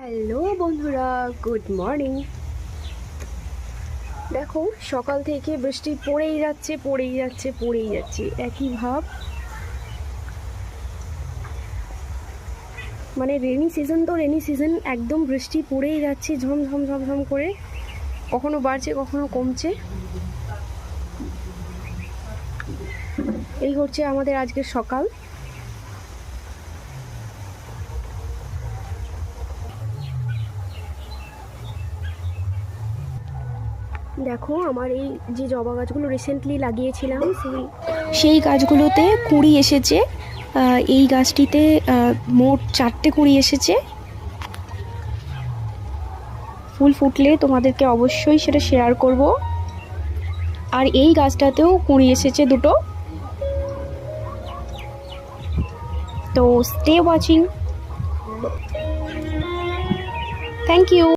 Hello বন্ধুরা, good morning. দেখো সকাল থেকে বৃষ্টি পড়েই যাচ্ছে একই ভাব। মানে রেনি সিজন একদম বৃষ্টি পড়েই যাচ্ছে ঝমঝম ঝমঝম করে, কখনো বাড়ছে কখনো কমছে। এই হচ্ছে আমাদের আজকের সকাল। দেখো আমার এই যে জবা গাছগুলো রিসেন্টলি লাগিয়েছিলাম, সেই গাছগুলোতে কুঁড়ি এসেছে। এই গাছটিতে মোট 4টে কুঁড়ি এসেছে। ফুল ফুটলে তোমাদেরকে অবশ্যই সেটা শেয়ার করব। আর এই গাছটাতেও কুঁড়ি এসেছে 2টো। তো স্টে ওয়াচিং। Thank you.